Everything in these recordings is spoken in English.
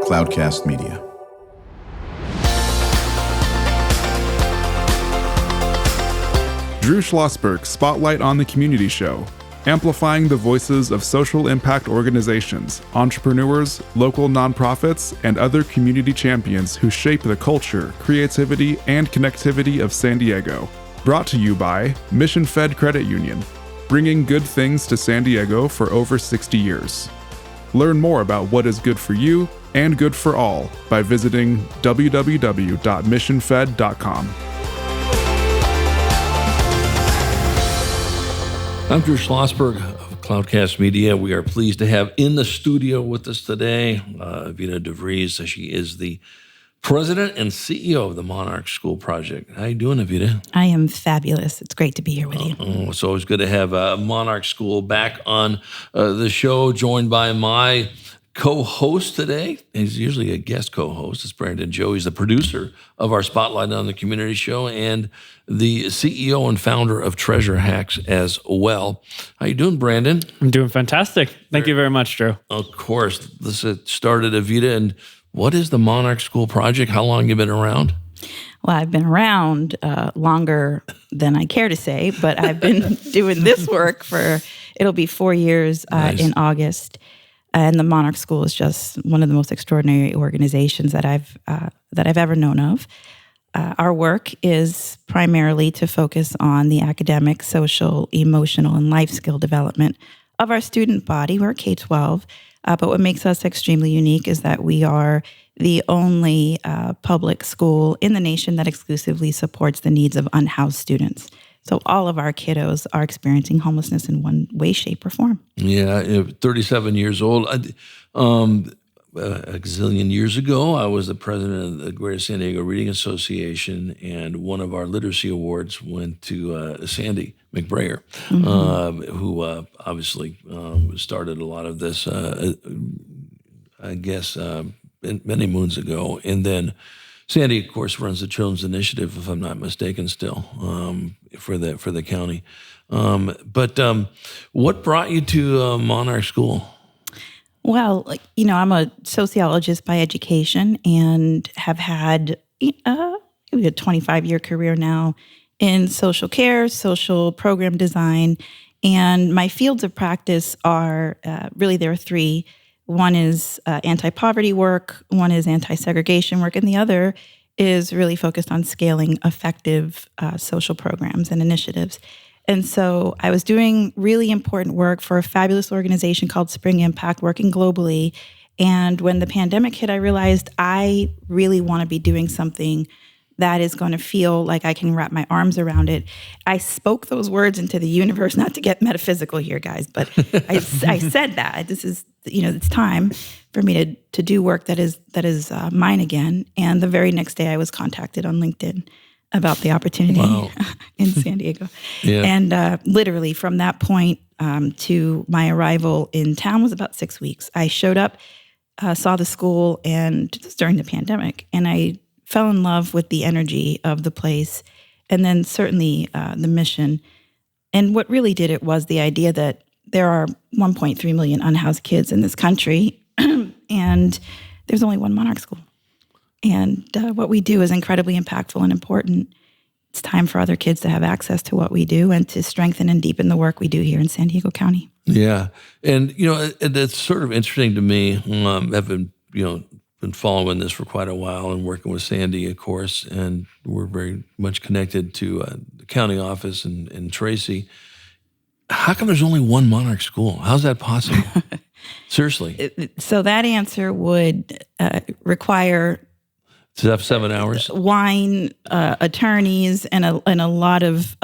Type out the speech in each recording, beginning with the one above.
Cloudcast Media. Drew Schlosberg Spotlight on the Community Show, amplifying the voices of social impact organizations, entrepreneurs, local nonprofits, and other community champions who shape the culture, creativity, and connectivity of San Diego. Brought to you by Mission Fed Credit Union, bringing good things to San Diego for over 60 years. Learn more about what is good for you and good for all by visiting www.missionfed.com. I'm Drew Schlosberg of Cloudcast Media. We are pleased to have in the studio with us today Afira DeVries. She is the president and CEO of the Monarch School Project. How you doing, Afira? I am fabulous. It's great to be here with you. It's always good to have Monarch School back on the show, joined by my co-host today. He's usually a guest co-host. It's Brandon Joe. He's the producer of our Spotlight on the Community Show and the CEO and founder of Treasure Hacks as well. How you doing, Brandon? I'm doing fantastic. Thank you very much, Drew. Of course. This started Afira. And what is the Monarch School Project? How long have you been around? Well, I've been around longer than I care to say, but I've been doing this work for, it'll be 4 years Nice. in August. And the Monarch School is just one of the most extraordinary organizations that I've ever known of. Our work is primarily to focus on the academic, social, emotional, and life skill development of our student body. We're K-12, but what makes us extremely unique is that we are the only public school in the nation that exclusively supports the needs of unhoused students. So all of our kiddos are experiencing homelessness in one way, shape, or form. Yeah, 37 years old. A gazillion years ago, I was the president of the Greater San Diego Reading Association, and one of our literacy awards went to Sandy McBrayer, who obviously started a lot of this, I guess, many moons ago. And then Sandy, of course, runs the Children's Initiative, if I'm not mistaken, still for the county. But what brought you to Monarch School? Well, I'm a sociologist by education and have had a 25-year career now in social care, social program design, and my fields of practice are really there are three. One is anti-poverty work, one is anti-segregation work, and the other is really focused on scaling effective social programs and initiatives. And so I was doing really important work for a fabulous organization called Spring Impact, working globally. And when the pandemic hit, I realized I really want to be doing something that is going to feel like I can wrap my arms around it. I spoke those words into the universe, not to get metaphysical here, guys, but I said that this is, it's time for me to do work that is mine again. And the very next day I was contacted on LinkedIn about the opportunity in San Diego. Yeah. And literally from that point to my arrival in town was about 6 weeks. I showed up, saw the school, and this was during the pandemic, and I fell in love with the energy of the place, and then certainly the mission. And what really did it was the idea that there are 1.3 million unhoused kids in this country, and there's only one Monarch School. And what we do is incredibly impactful and important. It's time for other kids to have access to what we do and to strengthen and deepen the work we do here in San Diego County. Yeah. And, it's sort of interesting to me. I've been following this for quite a while and working with Sandy, of course, and we're very much connected to the county office and Tracy. How come there's only one Monarch School? How's that possible? Seriously. So that answer would require to have 7 hours, wine, attorneys, and a lot of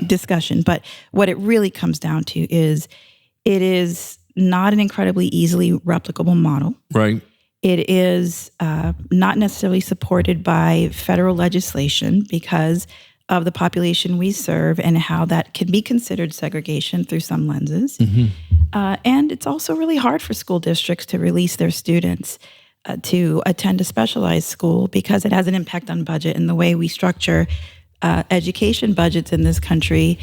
discussion. But what it really comes down to is it is not an incredibly easily replicable model. Right. It is not necessarily supported by federal legislation because of the population we serve and how that can be considered segregation through some lenses. And it's also really hard for school districts to release their students to attend a specialized school because it has an impact on budget, and the way we structure education budgets in this country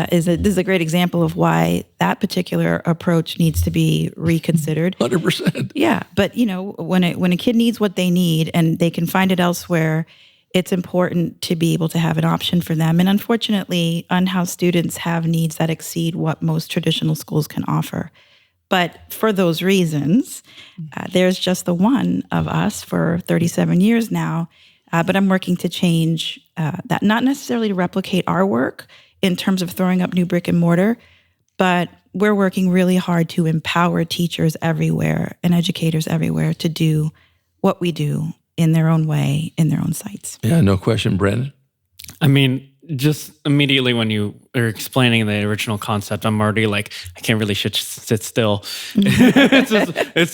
this is a great example of why that particular approach needs to be reconsidered. 100%. Yeah, but when a kid needs what they need and they can find it elsewhere, it's important to be able to have an option for them. And unfortunately, unhoused students have needs that exceed what most traditional schools can offer. But for those reasons, there's just the one of us for 37 years now. But I'm working to change that, not necessarily to replicate our work in terms of throwing up new brick and mortar, but we're working really hard to empower teachers everywhere and educators everywhere to do what we do in their own way, in their own sites. Yeah, no question, Brandon. I mean, just immediately when you are explaining the original concept, I'm already like, I can't really sit still. It's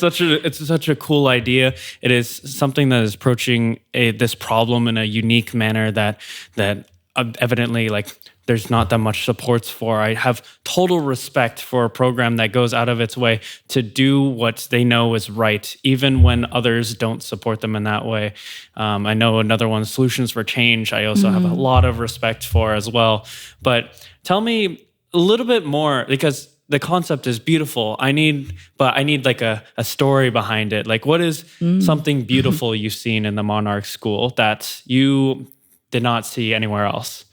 such a cool idea. It is something that is approaching this problem in a unique manner that evidently there's not that much supports for. I have total respect for a program that goes out of its way to do what they know is right, even when others don't support them in that way. I know another one, Solutions for Change, I also have a lot of respect for as well. But tell me a little bit more, because the concept is beautiful. I need like a story behind it. Like, what is something beautiful you've seen in the Monarch School that you did not see anywhere else?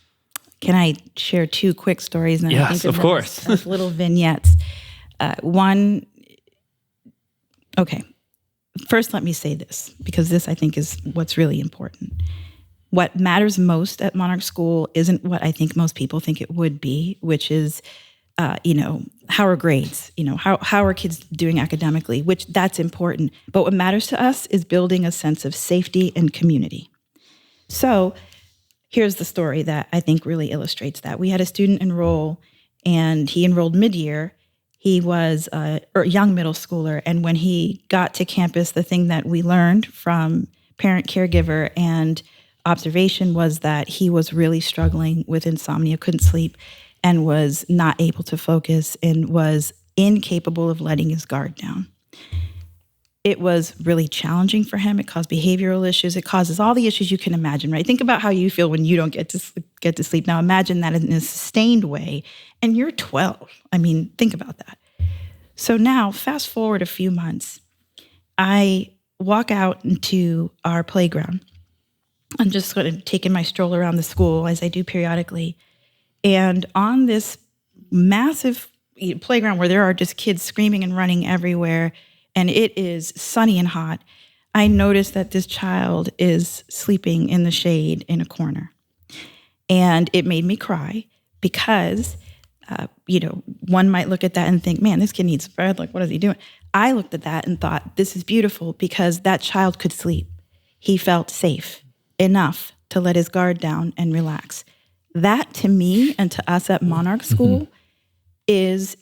Can I share two quick stories? And yes, of course. As little vignettes. Okay. First, let me say this, because this, I think, is what's really important. What matters most at Monarch School isn't what I think most people think it would be, which is, how are grades? How are kids doing academically? Which that's important. But what matters to us is building a sense of safety and community. So here's the story that I think really illustrates that. We had a student enroll, and he enrolled mid-year. He was a young middle schooler, and when he got to campus, the thing that we learned from parent, caregiver, and observation was that he was really struggling with insomnia, couldn't sleep, and was not able to focus, and was incapable of letting his guard down. It was really challenging for him. It caused behavioral issues. It causes all the issues you can imagine, right? Think about how you feel when you don't get to sleep. Now imagine that in a sustained way, and you're 12. I mean, think about that. So now, fast forward a few months, I walk out into our playground. I'm just sort of taking my stroll around the school, as I do periodically. And on this massive playground where there are just kids screaming and running everywhere, and it is sunny and hot, I noticed that this child is sleeping in the shade in a corner. And it made me cry because, one might look at that and think, man, this kid needs bread. Like, what is he doing? I looked at that and thought, this is beautiful because that child could sleep. He felt safe enough to let his guard down and relax. That, to me and to us at Monarch School, is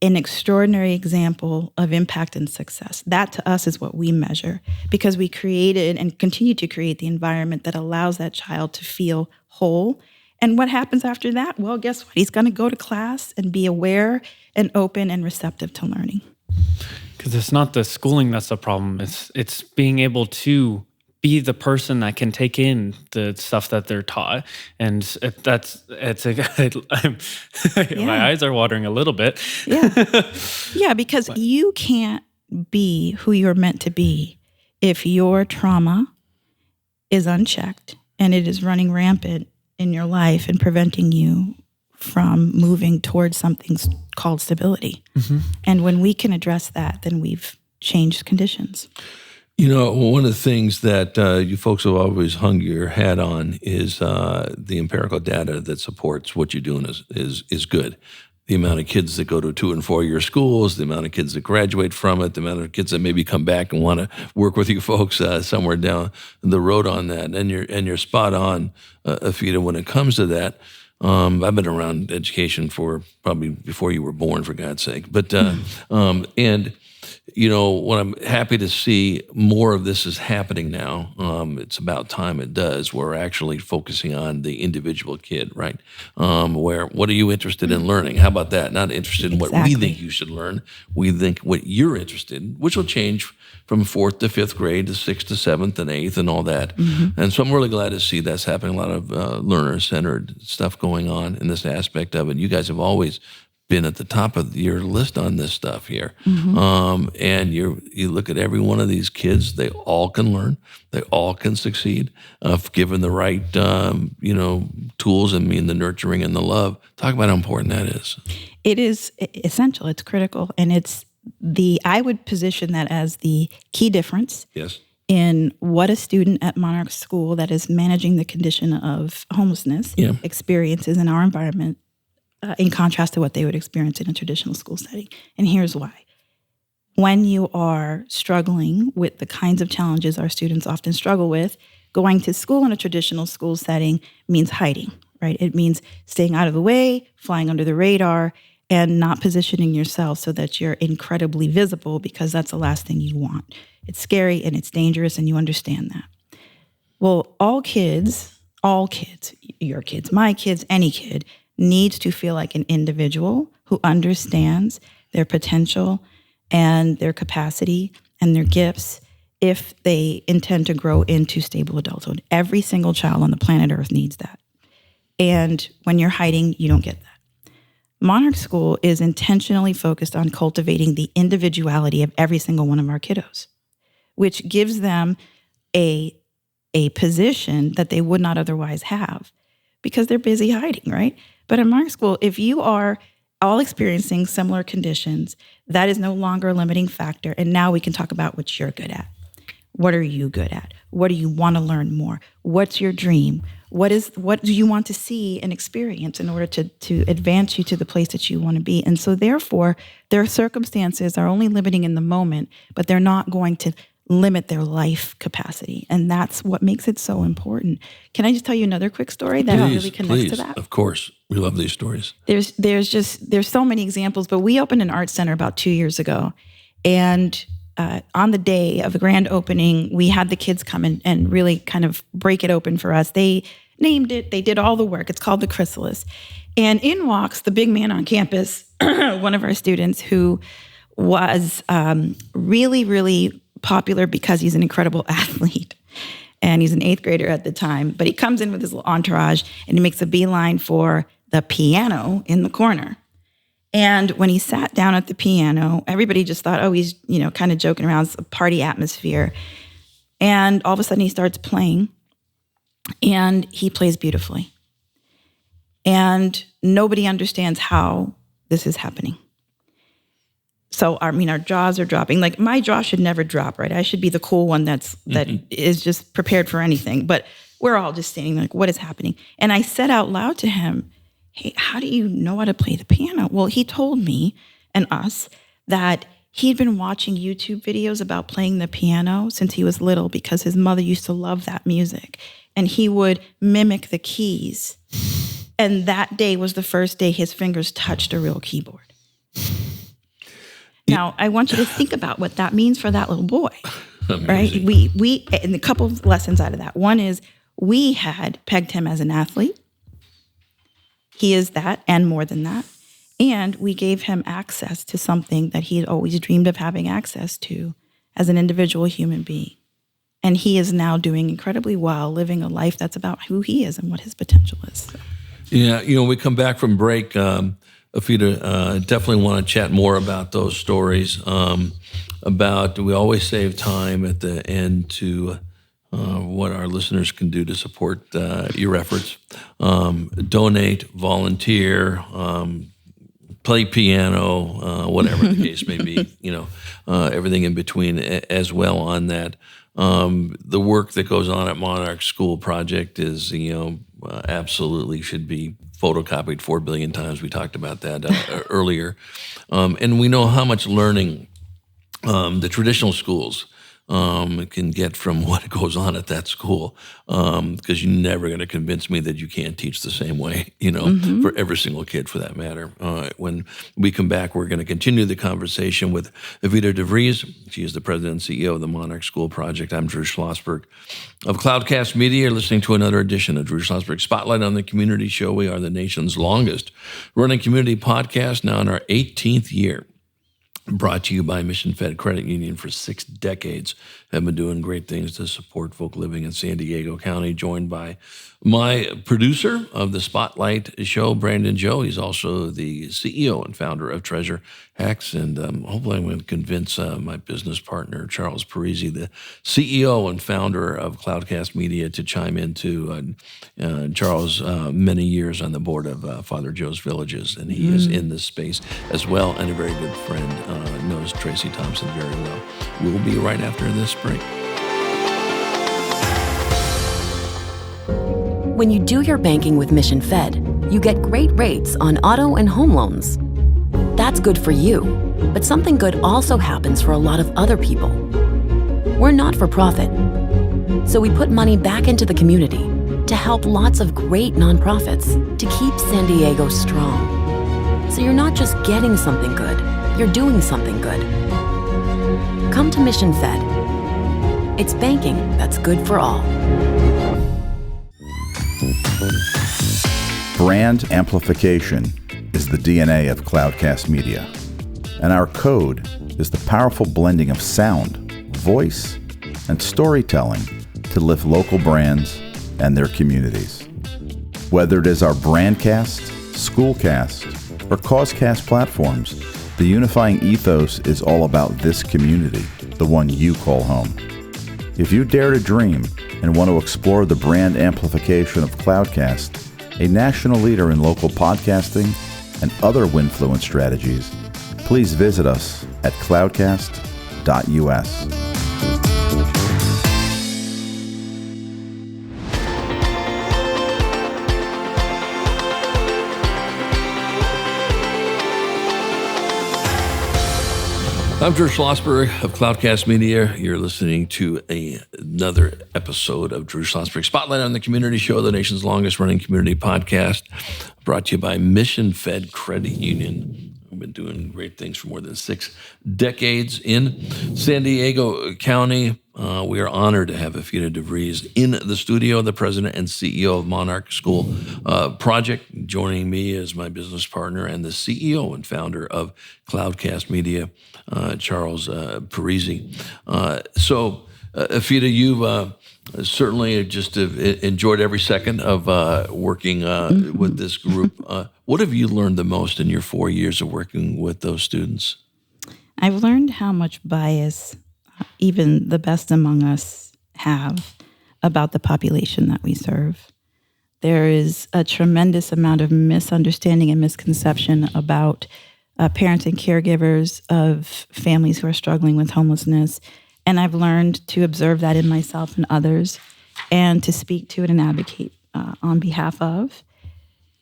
an extraordinary example of impact and success. That to us is what we measure, because we created and continue to create the environment that allows that child to feel whole. And what happens after that? Well, guess what? He's going to go to class and be aware and open and receptive to learning. Because it's not the schooling that's the problem. It's being able to be the person that can take in the stuff that they're taught. And my eyes are watering a little bit. Yeah, because you can't be who you're meant to be if your trauma is unchecked and it is running rampant in your life and preventing you from moving towards something called stability. And when we can address that, then we've changed conditions. One of the things that you folks have always hung your hat on is the empirical data that supports what you're doing is good. The amount of kids that go to 2- and 4-year schools, the amount of kids that graduate from it, the amount of kids that maybe come back and want to work with you folks somewhere down the road on that. And you're spot on, Afira, when it comes to that. I've been around education for probably before you were born, for God's sake. But and what I'm happy to see more of this is happening now. It's about time it does. We're actually focusing on the individual kid, right? Where, what are you interested in learning? How about that? Not interested in what we think you should learn. We think what you're interested in, which will change from 4th to 5th grade to 6th to 7th and 8th and all that. And so I'm really glad to see that's happening. A lot of learner-centered stuff going on in this aspect of it. You guys have always been at the top of your list on this stuff here. And you look at every one of these kids, they all can learn, they all can succeed if given the right, tools and the nurturing and the love. Talk about how important that is. It is essential. It's critical. And I would position that as the key difference. Yes. In what a student at Monarch School that is managing the condition of homelessness experiences in our environment, in contrast to what they would experience in a traditional school setting. And here's why. When you are struggling with the kinds of challenges our students often struggle with, going to school in a traditional school setting means hiding, right? It means staying out of the way, flying under the radar, and not positioning yourself so that you're incredibly visible, because that's the last thing you want. It's scary and it's dangerous, and you understand that. Well, all kids, your kids, my kids, any kid, needs to feel like an individual who understands their potential and their capacity and their gifts if they intend to grow into stable adulthood. Every single child on the planet Earth needs that. And when you're hiding, you don't get that. Monarch School is intentionally focused on cultivating the individuality of every single one of our kiddos, which gives them a position that they would not otherwise have because they're busy hiding, right? But at Monarch School, if you are all experiencing similar conditions, that is no longer a limiting factor. And now we can talk about what you're good at. What are you good at? What do you want to learn more? What's your dream? What do you want to see and experience in order to advance you to the place that you want to be? And so therefore, their circumstances are only limiting in the moment, but they're not going to limit their life capacity. And that's what makes it so important. Can I just tell you another quick story that really connects to that? Of course. We love these stories. There's so many examples, but we opened an art center about 2 years ago. And on the day of the grand opening, we had the kids come in and really kind of break it open for us. They named it, they did all the work. It's called the Chrysalis. And in walks the big man on campus, one of our students who was really, really popular because he's an incredible athlete. And he's an 8th grader at the time. But he comes in with his little entourage and he makes a beeline for the piano in the corner. And when he sat down at the piano, everybody just thought, oh, he's, kind of joking around. It's a party atmosphere. And all of a sudden he starts playing, and he plays beautifully. And nobody understands how this is happening. So, our jaws are dropping. Like, my jaw should never drop, right? I should be the cool one that is just prepared for anything. But we're all just standing like, what is happening? And I said out loud to him, hey, how do you know how to play the piano? Well, he told me and us that he'd been watching YouTube videos about playing the piano since he was little because his mother used to love that music. And he would mimic the keys. And that day was the first day his fingers touched a real keyboard. Now, I want you to think about what that means for that little boy, right? We and a couple of lessons out of that. One is we had pegged him as an athlete. He is that and more than that. And we gave him access to something that he had always dreamed of having access to as an individual human being. And he is now doing incredibly well, living a life that's about who he is and what his potential is. So. Yeah, we come back from break. Afira, definitely want to chat more about those stories. We always save time at the end to what our listeners can do to support your efforts. Donate, volunteer, play piano, whatever the case may be, everything in between as well on that. The work that goes on at Monarch School Project is, absolutely should be photocopied 4 billion times. We talked about that earlier. And we know how much learning the traditional schools can get from what goes on at that school, because you're never going to convince me that you can't teach the same way, for every single kid for that matter. When we come back, we're going to continue the conversation with Afira DeVries. She is the president and CEO of the Monarch School Project. I'm Drew Schlosberg of Cloudcast Media. You're listening to another edition of Drew Schlosberg Spotlight on the Community Show. We are the nation's longest running community podcast, now in our 18th year. Brought to you by Mission Fed Credit Union for 6 decades. Have been doing great things to support folk living in San Diego County. Joined by my producer of the Spotlight show, Brandon Joe. He's also the CEO and founder of Treasure Hacks. And hopefully I'm going to convince my business partner, Charles Parisi, the CEO and founder of Cloudcast Media, to chime in too. Charles, many years on the board of Father Joe's Villages, and he is in this space as well, and a very good friend, knows Tracy Thompson very well. We'll be right after this break. When you do your banking with Mission Fed, you get great rates on auto and home loans. That's good for you, but something good also happens for a lot of other people. We're not for profit, so we put money back into the community to help lots of great nonprofits to keep San Diego strong. So you're not just getting something good, you're doing something good. Come to Mission Fed. It's banking that's good for all. Brand amplification is the DNA of Cloudcast Media, and our code is the powerful blending of sound, voice, and storytelling to lift local brands and their communities. Whether it is our Brandcast, Schoolcast, or Causecast platforms, the unifying ethos is all about this community, the one you call home. If you dare to dream and want to explore the brand amplification of Cloudcast, a national leader in local podcasting and other Winfluence strategies, please visit us at cloudcast.us. I'm Drew Schlosberg of Cloudcast Media. You're listening to another episode of Drew Schlosberg Spotlight on the Community Show, the nation's longest running community podcast, brought to you by Mission Fed Credit Union. We've been doing great things for more than 6 decades in San Diego County. We are honored to have Afira DeVries in the studio, the president and CEO of Monarch School Project. Joining me as my business partner and the CEO and founder of Cloudcast Media, Charles Parisi. So, Afira, you've certainly just enjoyed every second of working with this group. What have you learned the most in your 4 years of working with those students? I've learned how much bias even the best among us have about the population that we serve. There is a tremendous amount of misunderstanding and misconception about parents and caregivers of families who are struggling with homelessness. And I've learned to observe that in myself and others and to speak to it and advocate on behalf of.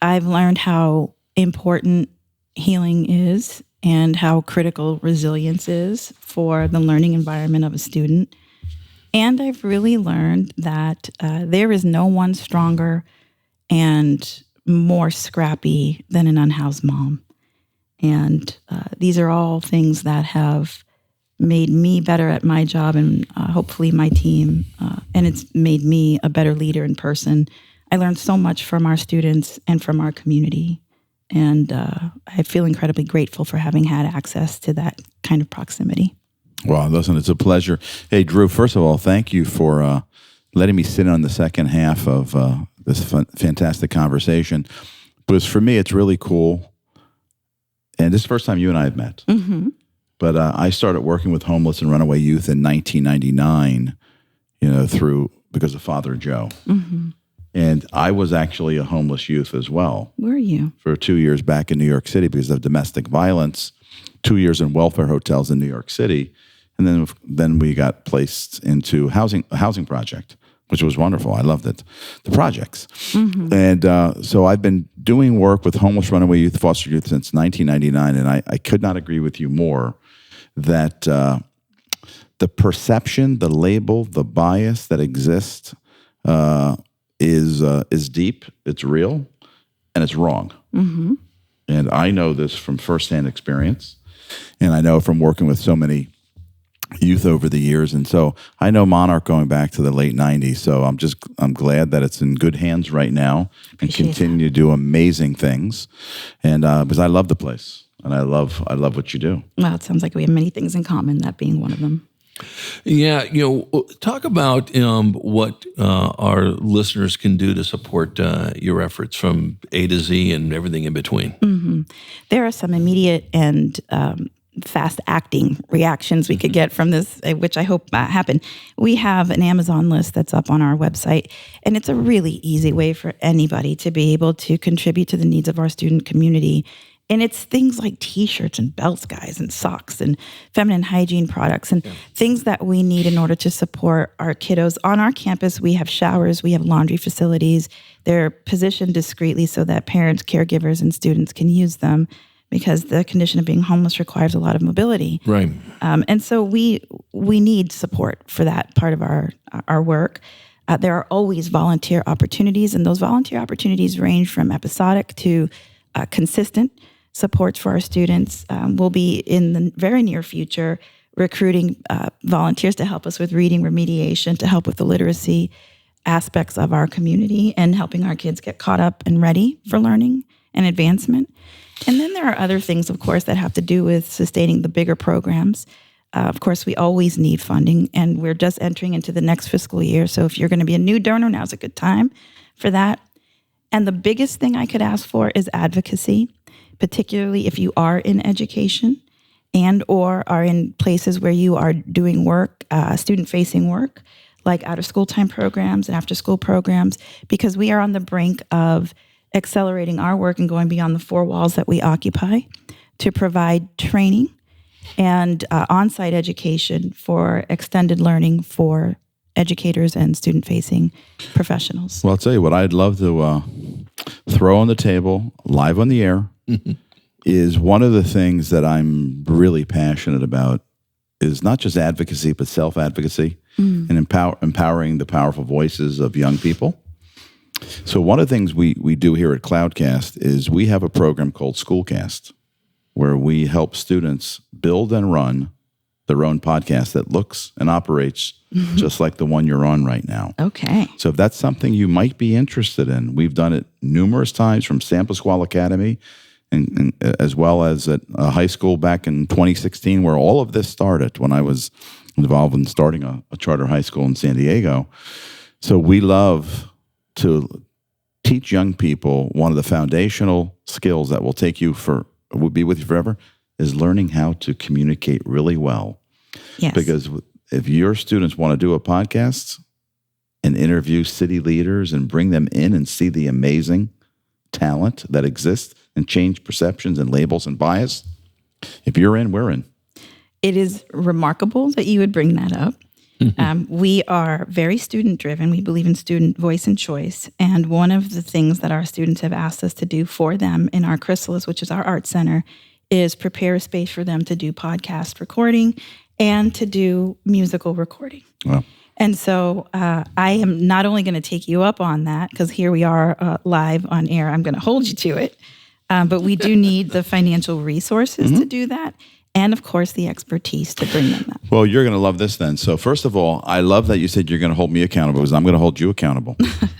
I've learned how important healing is and how critical resilience is for the learning environment of a student. And I've really learned that there is no one stronger and more scrappy than an unhoused mom. And these are all things that have made me better at my job and hopefully my team. And it's made me a better leader in person. I learned so much from our students and from our community. And I feel incredibly grateful for having had access to that kind of proximity. Wow, listen, it's a pleasure. Hey, Drew, first of all, thank you for letting me sit on the second half of this fantastic conversation. Because for me, it's really cool. And this is the first time you and I have met. Mm-hmm. But I started working with homeless and runaway youth in 1999, because of Father Joe. Mm-hmm. And I was actually a homeless youth as well. Were you? For 2 years back in New York City because of domestic violence, 2 years in welfare hotels in New York City. And then we got placed into a housing project, which was wonderful. I loved it, the projects. Mm-hmm. And so I've been doing work with homeless runaway youth, foster youth since 1999. And I could not agree with you more that the perception, the label, the bias that exists is deep, it's real, and it's wrong. Mm-hmm. And I know this from firsthand experience, and I know from working with so many youth over the years. And so I know Monarch going back to the late 90s. So I'm glad that it's in good hands right now and continue to do amazing things. And because I love the place and I love what you do. Well, it sounds like we have many things in common, that being one of them. Yeah, talk about what our listeners can do to support your efforts from A to Z and everything in between. Mm-hmm. There are some immediate and fast-acting reactions we could get from this, which I hope happen. We have an Amazon list that's up on our website, and it's a really easy way for anybody to be able to contribute to the needs of our student community. And it's things like T-shirts and belts, guys, and socks and feminine hygiene products and things that we need in order to support our kiddos. On our campus, we have showers, we have laundry facilities. They're positioned discreetly so that parents, caregivers, and students can use them, because the condition of being homeless requires a lot of mobility. Right. And so we need support for that part of our work. There are always volunteer opportunities, and those volunteer opportunities range from episodic to consistent supports for our students. We'll be in the very near future recruiting volunteers to help us with reading remediation, to help with the literacy aspects of our community and helping our kids get caught up and ready for learning and advancement. And then there are other things, of course, that have to do with sustaining the bigger programs. Of course, we always need funding, and we're just entering into the next fiscal year. So if you're going to be a new donor, now's a good time for that. And the biggest thing I could ask for is advocacy, particularly if you are in education and or are in places where you are doing work, student-facing work, like out-of-school time programs and after-school programs, because we are on the brink of accelerating our work and going beyond the four walls that we occupy to provide training and on-site education for extended learning for educators and student-facing professionals. Well, I'll tell you what I'd love to throw on the table, live on the air, is one of the things that I'm really passionate about is not just advocacy, but self-advocacy and empowering the powerful voices of young people. So one of the things we do here at Cloudcast is we have a program called Schoolcast, where we help students build and run their own podcast that looks and operates just like the one you're on right now. Okay. So if that's something you might be interested in, we've done it numerous times from Sample Squall Academy and as well as at a high school back in 2016, where all of this started when I was involved in starting a charter high school in San Diego. So we love to teach young people one of the foundational skills that will be with you forever is learning how to communicate really well. Yes. Because if your students want to do a podcast and interview city leaders and bring them in and see the amazing talent that exists and change perceptions and labels and bias, if you're in, we're in. It is remarkable that you would bring that up. We are very student-driven. We believe in student voice and choice. And one of the things that our students have asked us to do for them in our Chrysalis, which is our art center, is prepare a space for them to do podcast recording and to do musical recording. Wow. And so I am not only going to take you up on that, because here we are live on air. I'm going to hold you to it. But we do need the financial resources to do that. And, of course, the expertise to bring them up. Well, you're going to love this then. So, first of all, I love that you said you're going to hold me accountable, because I'm going to hold you accountable.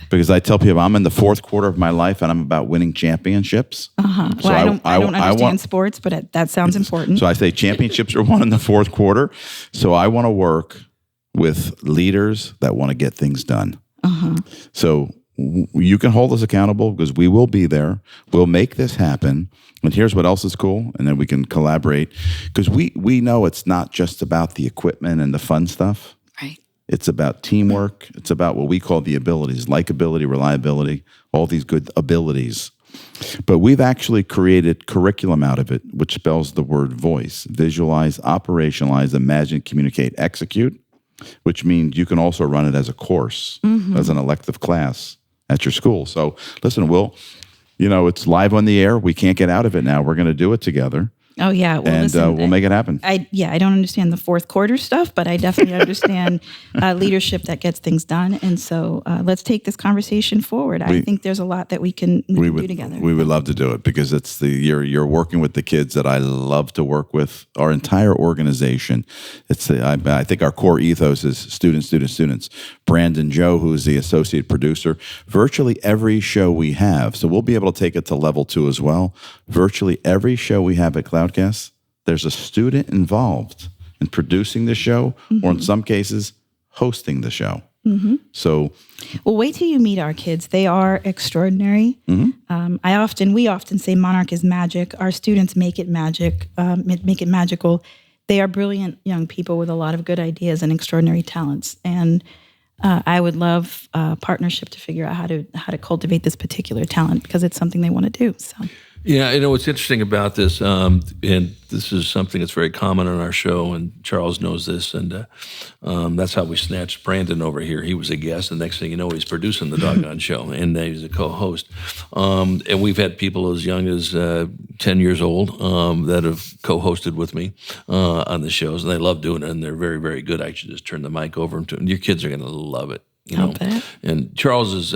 Because I tell people I'm in the fourth quarter of my life and I'm about winning championships. Uh-huh. So well, I don't understand sports, but that sounds important. So I say championships are won in the fourth quarter. So I want to work with leaders that want to get things done. Uh-huh. So you can hold us accountable, because we will be there. We'll make this happen. And here's what else is cool, and then we can collaborate, because we know it's not just about the equipment and the fun stuff. Right. It's about teamwork. It's about what we call the abilities, likability, reliability, all these good abilities. But we've actually created curriculum out of it, which spells the word voice: visualize, operationalize, imagine, communicate, execute, which means you can also run it as a course, as an elective class at your school. So listen, it's live on the air. We can't get out of it now. We're going to do it together. Oh yeah, well, and listen, we'll make it happen. I don't understand the fourth quarter stuff, but I definitely understand leadership that gets things done. And so let's take this conversation forward. I think there's a lot that we can do together. We would love to do it because it's you're working with the kids that I love to work with. Our entire organization. I think our core ethos is students. Brandon Joe, who is the associate producer, virtually every show we have. So we'll be able to take it to level 2 as well. Virtually every show we have at Cloudcast, there's a student involved in producing the show, or in some cases, hosting the show. So, well, wait till you meet our kids. They are extraordinary. We often say Monarch is magic. Our students make it magic, make it magical. They are brilliant young people with a lot of good ideas and extraordinary talents. And I would love a partnership to figure out how to cultivate this particular talent because it's something they want to do. So. Yeah, what's interesting about this, and this is something that's very common on our show, and Charles knows this, and that's how we snatched Brandon over here. He was a guest, and next thing you know, he's producing the doggone show, and he's a co-host. And we've had people as young as 10 years old that have co-hosted with me on the shows, and they love doing it, and they're very, very good. I should just turn the mic over to them. Your kids are going to love it, And Charles is,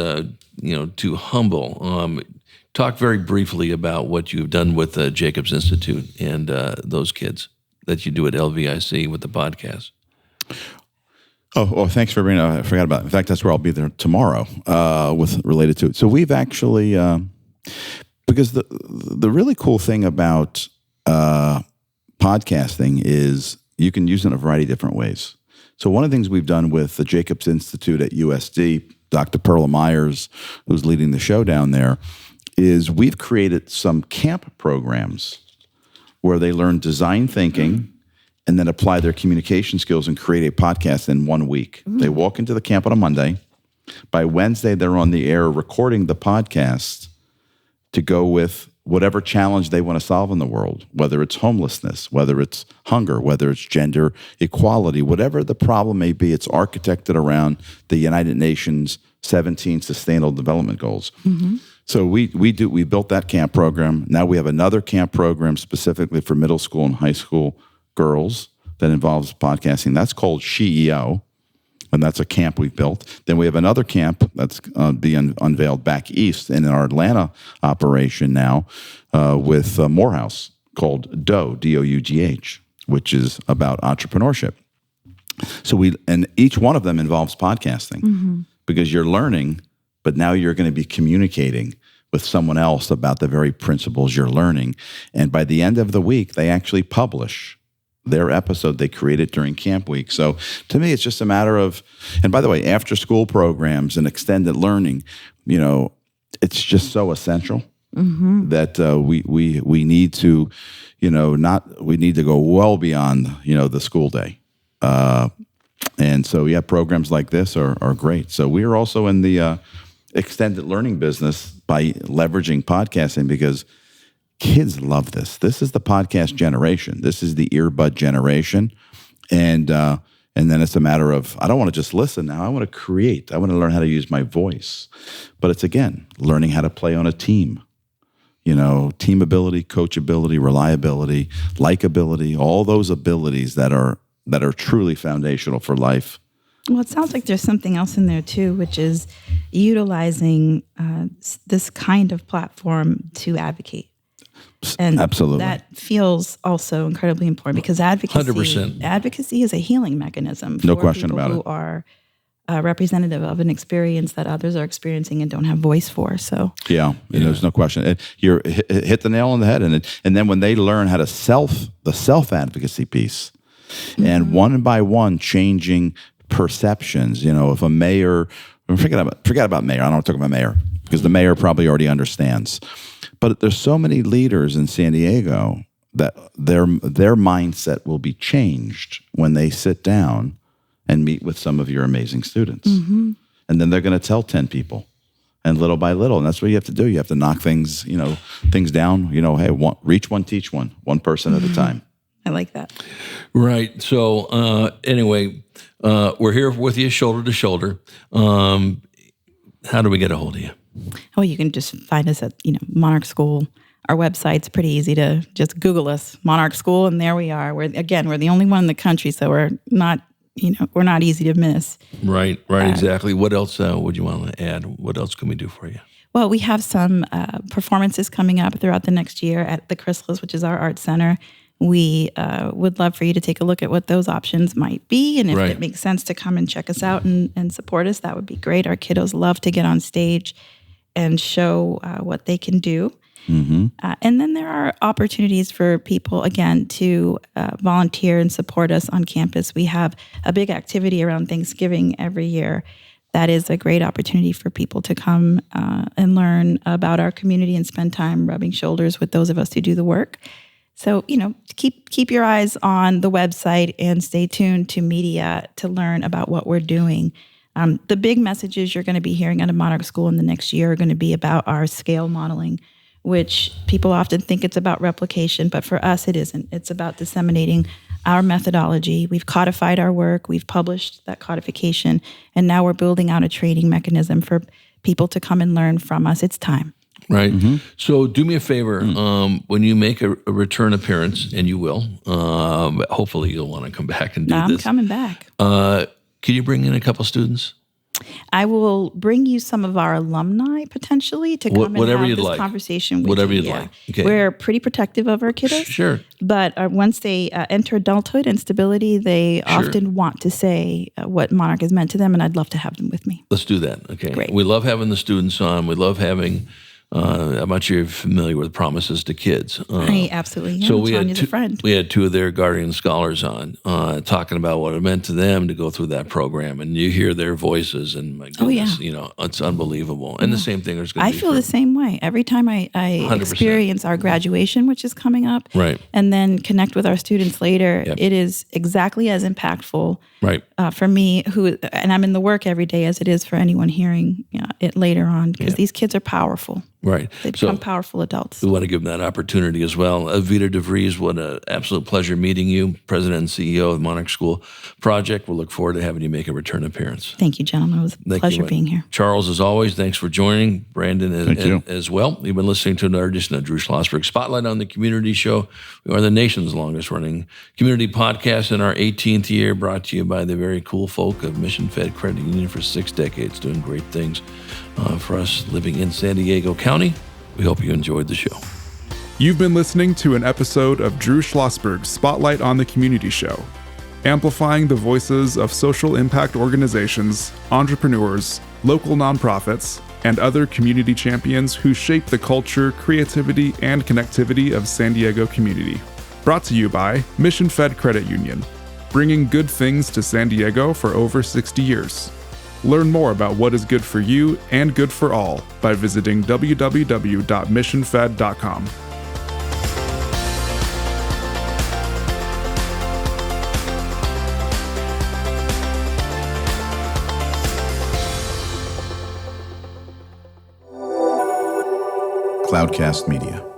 too humble. Talk very briefly about what you've done with the Jacobs Institute and those kids that you do at LVIC with the podcast. Oh, thanks for bringing it up. I forgot about it. In fact, that's where I'll be there tomorrow related to it. So we've actually, because the really cool thing about podcasting is you can use it in a variety of different ways. So one of the things we've done with the Jacobs Institute at USD, Dr. Perla Myers, who's leading the show down there, is we've created some camp programs where they learn design thinking and then apply their communication skills and create a podcast in 1 week. They walk into the camp on a Monday. By Wednesday, they're on the air recording the podcast to go with whatever challenge they want to solve in the world, whether it's homelessness, whether it's hunger, whether it's gender equality, whatever the problem may be, it's architected around the United Nations 17 Sustainable Development Goals. So we built that camp program. Now we have another camp program specifically for middle school and high school girls that involves podcasting. That's called SheEO, and that's a camp we've built. Then we have another camp that's being unveiled back east in our Atlanta operation now with Morehouse called DOUGH, D-O-U-G-H, which is about entrepreneurship. So and each one of them involves podcasting because you're learning, but now you're going to be communicating with someone else about the very principles you're learning. And by the end of the week, they actually publish their episode they created during camp week. So to me, it's just a matter of, and by the way, after school programs and extended learning, it's just so essential that we need to, we need to go well beyond, the school day. And so, programs like this are great. So we are also in the extended learning business by leveraging podcasting because kids love this. This is the podcast generation. This is the earbud generation. And then it's a matter of, I don't want to just listen now. I want to create. I want to learn how to use my voice. But it's, again, learning how to play on a team. Team ability, coachability, reliability, likability, all those abilities that are truly foundational for life. Well, it sounds like there's something else in there too, which is utilizing this kind of platform to advocate. And absolutely, that feels also incredibly important because advocacy 100%. Advocacy is a healing mechanism for no question people about who it. are representative of an experience that others are experiencing and don't have voice for. So there's no question. You hit the nail on the head, and then when they learn how to the self advocacy piece, and one by one changing perceptions. If a mayor, forget about mayor. I don't want to talk about mayor because the mayor probably already understands. But there's so many leaders in San Diego that their mindset will be changed when they sit down and meet with some of your amazing students. And then they're going to tell 10 people, and little by little, and that's what you have to do. You have to knock things down. Hey, reach one, teach one person at a time. I like that. Right. So anyway, we're here with you shoulder to shoulder. How do we get a hold of you? Oh, you can just find us at Monarch School our website's pretty easy to just Google us, Monarch School, and there we are. We're the only one in the country, so we're not easy to miss. Right, exactly. What else would you want to add? What else can we do for you? Well, we have some performances coming up throughout the next year at the Chrysalis, which is our art center. We would love for you to take a look at what those options might be. And if it makes sense to come and check us out and support us, that would be great. Our kiddos love to get on stage and show what they can do. Mm-hmm. And then there are opportunities for people, again, to volunteer and support us on campus. We have a big activity around Thanksgiving every year. That is a great opportunity for people to come and learn about our community and spend time rubbing shoulders with those of us who do the work. So, keep your eyes on the website and stay tuned to media to learn about what we're doing. The big messages you're going to be hearing out of Monarch School in the next year are going to be about our scale modeling, which people often think it's about replication, but for us it isn't. It's about disseminating our methodology. We've codified our work, we've published that codification, and now we're building out a training mechanism for people to come and learn from us. It's time. Right. Mm-hmm. So do me a favor, when you make a return appearance, and you will, hopefully you'll want to come back and do this. I'm coming back. Can you bring in a couple students? I will bring you some of our alumni potentially to come and have this conversation with whatever you. You'd like. Okay. We're pretty protective of our kiddos. Sure. But once they enter adulthood and stability, they often want to say what Monarch has meant to them, and I'd love to have them with me. Let's do that. Okay. Great. We love having the students on. We love having... I'm not sure you're familiar with Promises to Kids. I absolutely am. So we had two of their guardian scholars on talking about what it meant to them to go through that program, and you hear their voices, and my goodness, it's unbelievable. And the same thing is going to be. I feel the same way every time I experience our graduation, which is coming up, right, and then connect with our students later. Yep. It is exactly as impactful, right, for me, and I'm in the work every day, as it is for anyone hearing it later on, because these kids are powerful. Right. They become powerful adults. We want to give them that opportunity as well. Afira DeVries, what an absolute pleasure meeting you, President and CEO of the Monarch School Project. We'll look forward to having you make a return appearance. Thank you, gentlemen. It was a pleasure being here. Charles, as always, thanks for joining. Brandon as well. You've been listening to another edition of Drew Schlosberg Spotlight on the Community Show. We are the nation's longest running community podcast in our 18th year, brought to you by the very cool folk of Mission Fed Credit Union for 6 decades, doing great things for us living in San Diego County. We hope you enjoyed the show. You've been listening to an episode of Drew Schlosberg's Spotlight on the Community Show, amplifying the voices of social impact organizations, entrepreneurs, local nonprofits, and other community champions who shape the culture, creativity, and connectivity of San Diego community. Brought to you by Mission Fed Credit Union, bringing good things to San Diego for over 60 years. Learn more about what is good for you and good for all by visiting www.missionfed.com. Cloudcast Media.